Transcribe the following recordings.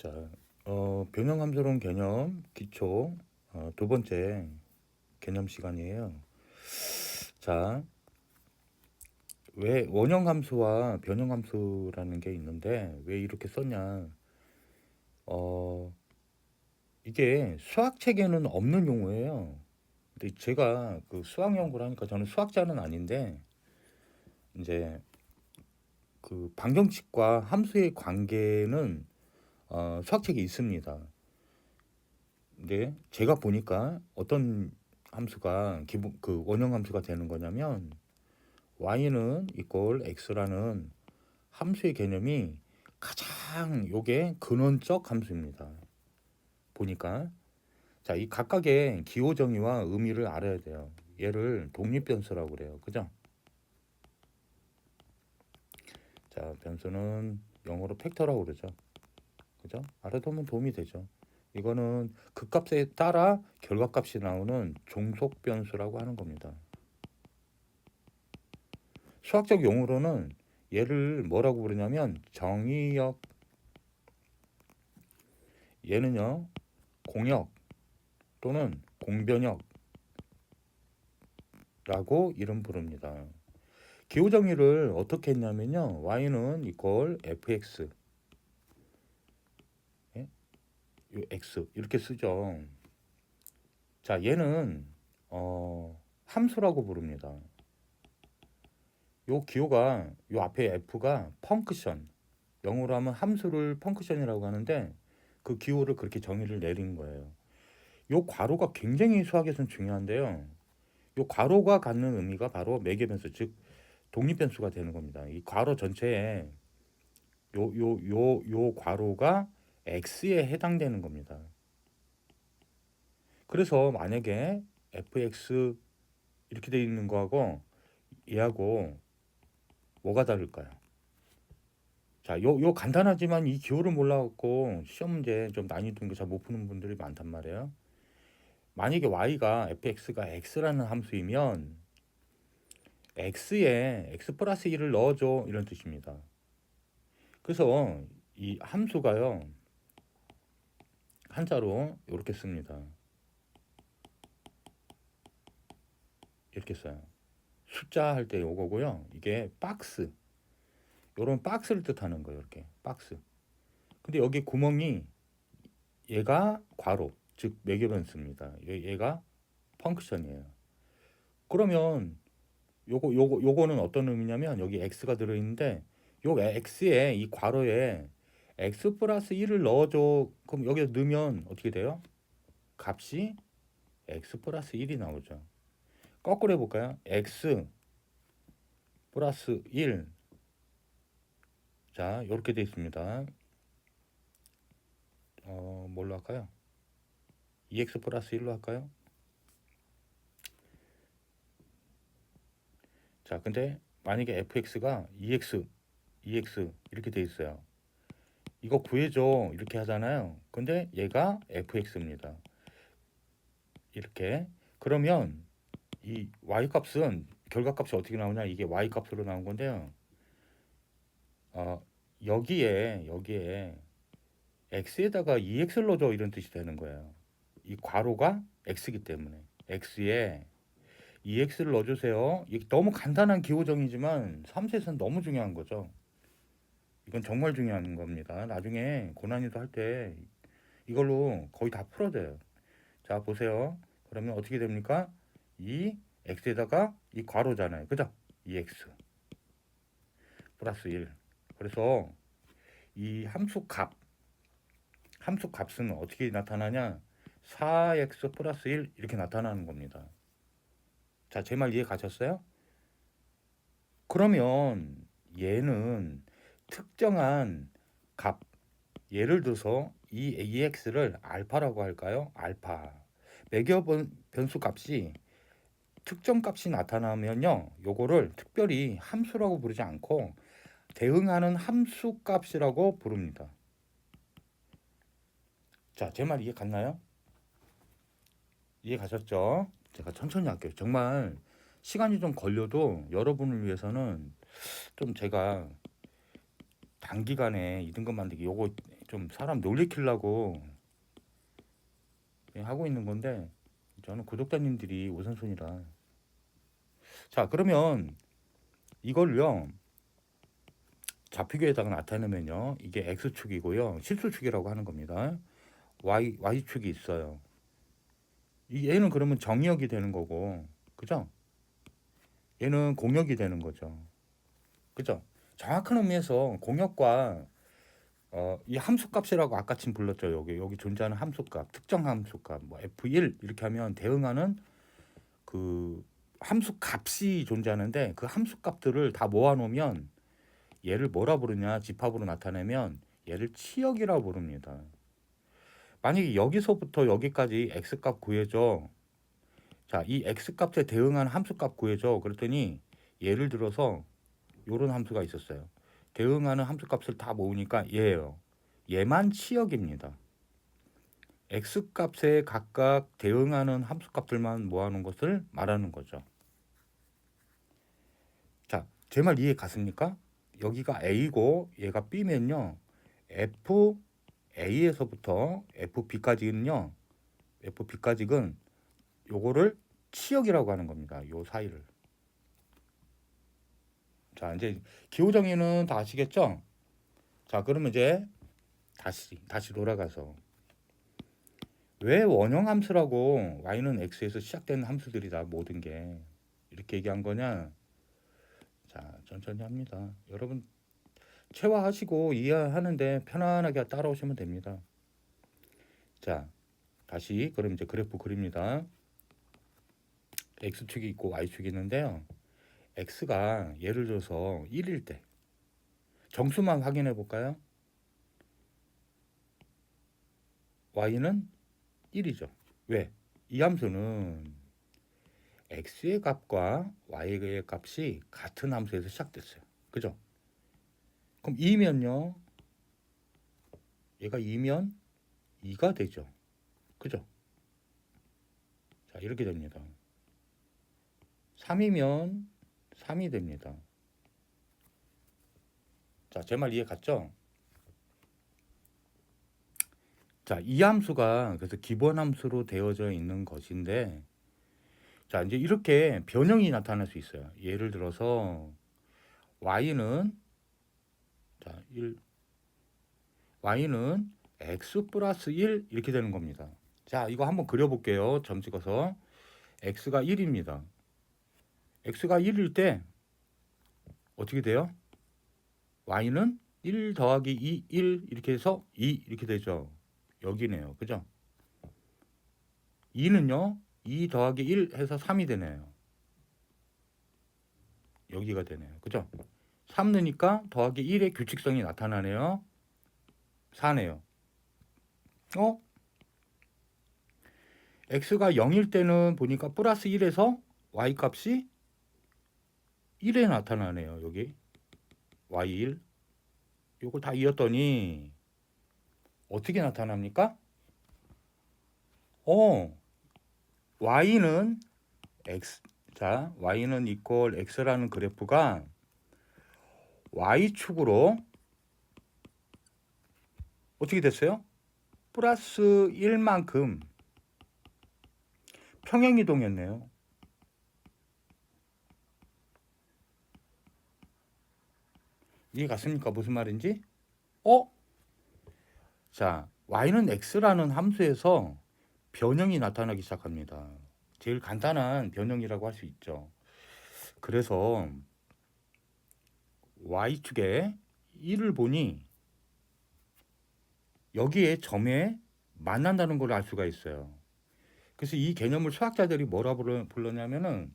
자, 변형함수론 개념 기초 두 번째 개념 시간이에요. 자, 왜 원형함수와 변형함수라는 게 있는데 왜 이렇게 썼냐? 어, 이게 수학 책에는 없는 용어예요. 근데 제가 그 수학 연구를 하니까 저는 수학자는 아닌데 이제 그 방정식과 함수의 관계는 수학책에 있습니다. 근데 제가 보니까 어떤 함수가 기본 그 원형 함수가 되는 거냐면 y는 이꼴 x라는 함수의 개념이 가장 요게 근원적 함수입니다. 보니까 자, 이 각각의 기호 정의와 의미를 알아야 돼요. 얘를 독립변수라고 그래요. 그죠? 자, 변수는 영어로 팩터라고 그러죠. 그죠? 알아두면 도움이 되죠. 이거는 극값에 따라 결과값이 나오는 종속 변수라고 하는 겁니다. 수학적 용어로는 얘를 뭐라고 부르냐면 정의역, 얘는요 공역 또는 공변역라고 이름 부릅니다. 기호 정의를 어떻게 했냐면요, y는 이퀄 fx, 예? 요 x 이렇게 쓰죠. 자, 얘는 함수라고 부릅니다. 요 기호가 요 앞에 f가 펑크션, 영어로 하면 함수를 펑크션이라고 하는데 그 기호를 그렇게 정의를 내린 거예요. 요 괄호가 굉장히 수학에서는 중요한데요. 요 괄호가 갖는 의미가 바로 매개변수, 즉 독립변수가 되는 겁니다. 이 괄호 전체에 요 괄호가 x에 해당되는 겁니다. 그래서 만약에 fx 이렇게 돼 있는 거하고 얘하고 뭐가 다를까요? 자, 요 간단하지만 이 기호를 몰라갖고 시험 문제 좀 난이도 잘 못 푸는 분들이 많단 말이에요. 만약에 y가 fx가 x라는 함수이면 x에 x 플러스 1을 넣어줘 이런 뜻입니다. 그래서 이 함수가요 한자로 이렇게 씁니다. 이렇게 써요. 숫자 할 때 요거고요. 이게 박스, 요런 박스를 뜻하는 거예요. 이렇게 박스. 근데 여기 구멍이 얘가 괄호, 즉 매개변수입니다. 얘가 펑크션이에요. 그러면 요거는 어떤 의미냐면 여기 x가 들어있는데 요 x에 이 괄호에 x 플러스 1을 넣어줘. 그럼 여기에 넣으면 어떻게 돼요? 값이 x 플러스 1이 나오죠. 거꾸로 해볼까요? x 플러스 1. 자, 이렇게 돼 있습니다. 뭘로 할까요? 2x 플러스 1로 할까요? 자, 근데 만약에 fx가 2x 이렇게 돼 있어요. 이거 구해줘 이렇게 하잖아요. 근데 얘가 fx입니다. 이렇게. 그러면 이 y값은 결과값이 어떻게 나오냐? 이게 y값으로 나온 건데요. 여기에 x에다가 2x를 넣어줘 이런 뜻이 되는 거예요. 이 괄호가 x이기 때문에 x에 2x를 넣어주세요. 이게 너무 간단한 기호정이지만 3세에서는 너무 중요한 거죠. 이건 정말 중요한 겁니다. 나중에 고난이도 할 때 이걸로 거의 다 풀어져요. 자, 보세요. 그러면 어떻게 됩니까? 이 x에다가 이 괄호잖아요. 그죠? 2x 플러스 1. 그래서 이 함수 값은 어떻게 나타나냐? 4x 플러스 1 이렇게 나타나는 겁니다. 자, 제 말 이해 가셨어요? 그러면 얘는 특정한 값, 예를 들어서 이 EX를 알파라고 할까요? 알파. 매겨 변수 값이 특정 값이 나타나면요, 요거를 특별히 함수라고 부르지 않고 대응하는 함수 값이라고 부릅니다. 자, 제 말 이해 갔나요? 이해 가셨죠? 제가 천천히 할게요. 정말 시간이 좀 걸려도 여러분을 위해서는 좀 제가 단기간에 이등급 만들기 요거 좀 사람 놀리키려고 하고 있는 건데 저는 구독자님들이 우선순위라. 자, 그러면 이걸요 좌표계에다가 나타내면요 이게 x축이고요 실수축이라고 하는 겁니다. y축이 있어요. 얘는 그러면 정역이 되는 거고, 그죠? 얘는 공역이 되는 거죠. 그죠? 정확한 의미에서 공역과 이 함수값이라고 아까 침 불렀죠. 여기 존재하는 함수값, 특정 함수값, 뭐 f1 이렇게 하면 대응하는 그 함수값이 존재하는데 그 함수값들을 다 모아놓으면 얘를 뭐라 부르냐? 집합으로 나타내면 얘를 치역이라고 부릅니다. 만약에 여기서부터 여기까지 x값 구해줘. 자, 이 x값에 대응하는 함수값 구해줘. 그랬더니 예를 들어서 요런 함수가 있었어요. 대응하는 함수값을 다 모으니까 얘예요. 얘만 치역입니다. x값에 각각 대응하는 함수값들만 모아놓은 것을 말하는 거죠. 자, 제 말 이해 갔습니까? 여기가 a고 얘가 b면요. fa에서부터 fb까지는요. fb까지는 요거를 치역이라고 하는 겁니다. 요 사이를. 자, 이제 기호정의는 다 아시겠죠? 자, 그러면 이제 다시 돌아가서 왜 원형 함수라고 y는 x에서 시작되는 함수들이다 모든 게 이렇게 얘기한 거냐? 자, 천천히 합니다. 여러분 체화하시고 이해하는데 편안하게 따라오시면 됩니다. 자, 다시 그럼 이제 그래프 그립니다. x축이 있고 y축이 있는데요. x가 예를 들어서 1일 때 정수만 확인해 볼까요? y는 1이죠. 왜? 이 함수는 x의 값과 y의 값이 같은 함수에서 시작됐어요. 그죠? 그럼 2면요. 얘가 2면 2가 되죠. 그죠? 자, 이렇게 됩니다. 3이면 3이 됩니다. 자, 제 말 이해 갔죠? 자, 이 함수가 그래서 기본 함수로 되어져 있는 것인데, 자, 이제 이렇게 변형이 나타날 수 있어요. 예를 들어서 y는 자, y는 x 플러스 1 이렇게 되는 겁니다. 자, 이거 한번 그려볼게요. 점 찍어서 x가 1입니다. x가 1일 때 어떻게 돼요? y는 1 더하기 2, 1 이렇게 해서 2 이렇게 되죠. 여기네요. 그죠? 2는요. 2 더하기 1 해서 3이 되네요. 여기가 되네요. 그죠? 3 넣으니까 더하기 1의 규칙성이 나타나네요. 4네요. x가 0일 때는 보니까 플러스 1에서 y 값이 1에 나타나네요. 여기 y1 요거 다 이었더니 어떻게 나타납니까? y는 x 자 y는 이퀄 x라는 그래프가 y축으로 어떻게 됐어요? 플러스 1만큼 평행이동했네요. 이해 갔습니까? 무슨 말인지? 자, y는 x라는 함수에서 변형이 나타나기 시작합니다. 제일 간단한 변형이라고 할 수 있죠. 그래서 y축에 1을 보니 여기에 점에 만난다는 걸 알 수가 있어요. 그래서 이 개념을 수학자들이 뭐라 불렀냐면은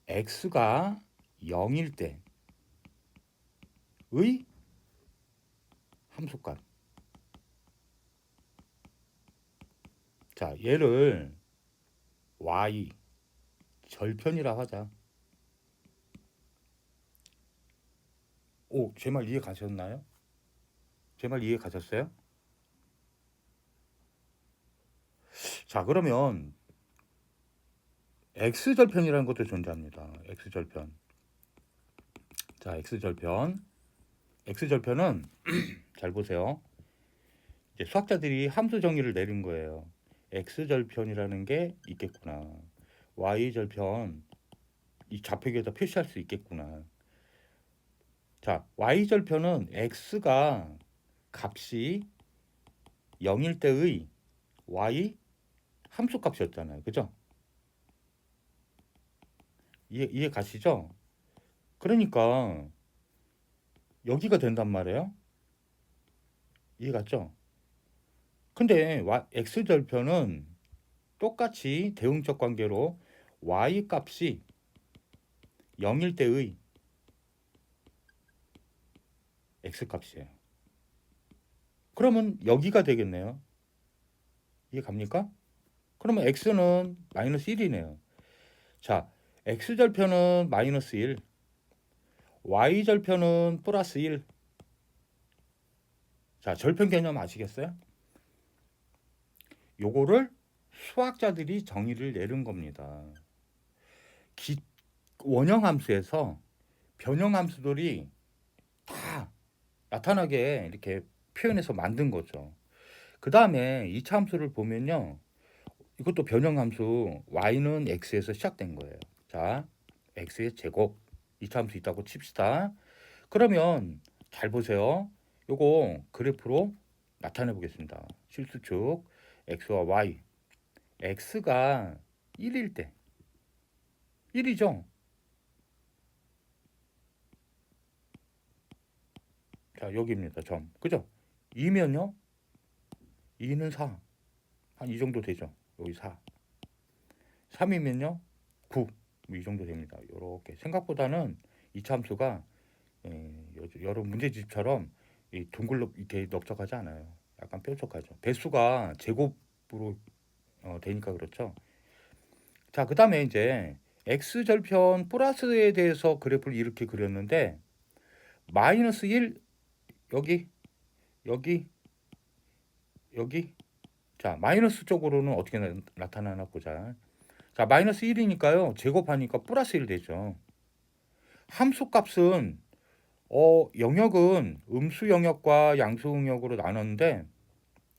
x가 0일 때의 함수값. 자, 얘를 y 절편이라 하자. 제 말 이해 가셨나요? 제 말 이해 가셨어요? 자, 그러면 x절편이라는 것도 존재합니다. x절편. 자, x절편. x절편은 잘 보세요. 이제 수학자들이 함수 정의를 내린 거예요. x절편이라는 게 있겠구나. y절편 이 좌표기에다 표시할 수 있겠구나. 자, y절편은 x가 값이 0일 때의 y 함수값이었잖아요. 그죠? 이해 가시죠? 그러니까 여기가 된단 말이에요. 이해 갔죠? 근데 x절편은 똑같이 대응적 관계로 y 값이 0일 때의 x 값이에요. 그러면 여기가 되겠네요. 이해 갑니까? 그러면 x는 마이너스 1이네요. 자, x절편은 마이너스 1, y절편은 플러스 1. 자, 절편 개념 아시겠어요? 요거를 수학자들이 정의를 내린 겁니다. 원형함수에서 변형함수들이 다 나타나게 이렇게 표현해서 만든 거죠. 그 다음에 2차 함수를 보면요. 이것도 변형함수 y는 x에서 시작된 거예요. 자, x의 제곱 2차 함수 있다고 칩시다. 그러면 잘 보세요. 요거 그래프로 나타내 보겠습니다. 실수축 x와 y. x가 1일 때 1이죠. 자, 여기입니다. 점. 그죠? 2면요? 2는 4. 한 이 정도 되죠. 여기 4. 3이면요? 9. 뭐 이 정도 됩니다. 요렇게 생각보다는 이 참수가 여러 문제집처럼 둥글러 이렇게 넓적하지 않아요. 약간 뾰족하죠. 배수가 제곱으로 되니까 그렇죠. 자, 그다음에 이제 x절편 플러스에 대해서 그래프를 이렇게 그렸는데 마이너스 1 여기 여기 여기 자 마이너스 쪽으로는 어떻게 나타나나 보자. 자 마이너스 1이니까요 제곱하니까 플러스 1 되죠. 함수 값은 영역은 음수 영역과 양수 영역으로 나눴는데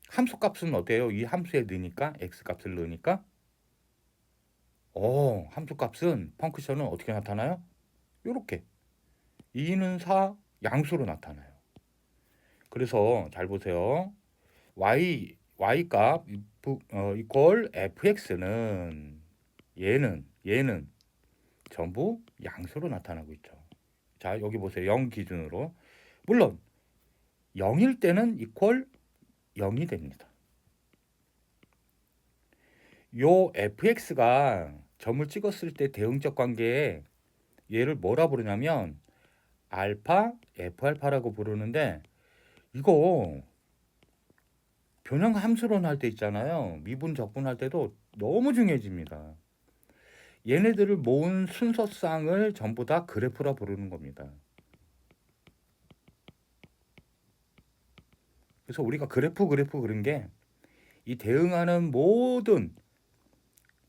함수 값은 어때요? 이 함수에 넣으니까 x 값을 넣으니까 함수 값은 펑크션은 어떻게 나타나요? 요렇게 2는 4 양수로 나타나요. 그래서 잘 보세요. y 값 이퀄 fx는 얘는 전부 양수로 나타나고 있죠. 자, 여기 보세요. 0 기준으로. 물론 0일 때는 이퀄 0이 됩니다. 요 fx가 점을 찍었을 때 대응적 관계에 얘를 뭐라 부르냐면 알파 f알파라고 부르는데 이거 변형 함수론 할 때 있잖아요. 미분 적분할 때도 너무 중요해집니다. 얘네들을 모은 순서쌍을 전부 다 그래프라 부르는 겁니다. 그래서 우리가 그래프 그런 게 이 대응하는 모든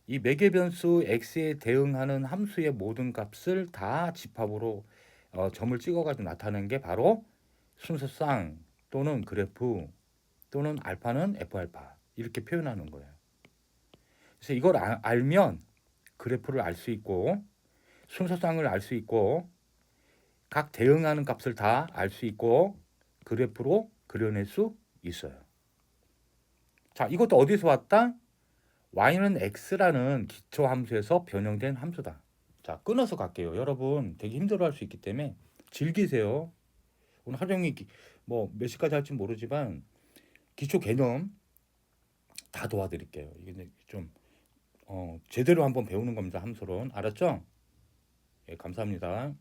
이 매개 변수 x에 대응하는 함수의 모든 값을 다 집합으로 점을 찍어가지고 나타내는 게 바로 순서쌍 또는 그래프 또는 알파는 f알파 이렇게 표현하는 거예요. 그래서 이걸 알면 그래프를 알 수 있고 순서쌍을 알 수 있고 각 대응하는 값을 다 알 수 있고 그래프로 그려낼 수 있어요. 자, 이것도 어디서 왔다? y는 x라는 기초 함수에서 변형된 함수다. 자, 끊어서 갈게요. 여러분 되게 힘들어할 수 있기 때문에 즐기세요. 오늘 하루 종일 뭐 몇 시까지 할지 모르지만 기초 개념 다 도와드릴게요. 이게 좀 제대로 한번 배우는 겁니다. 함수론 알았죠? 예, 감사합니다.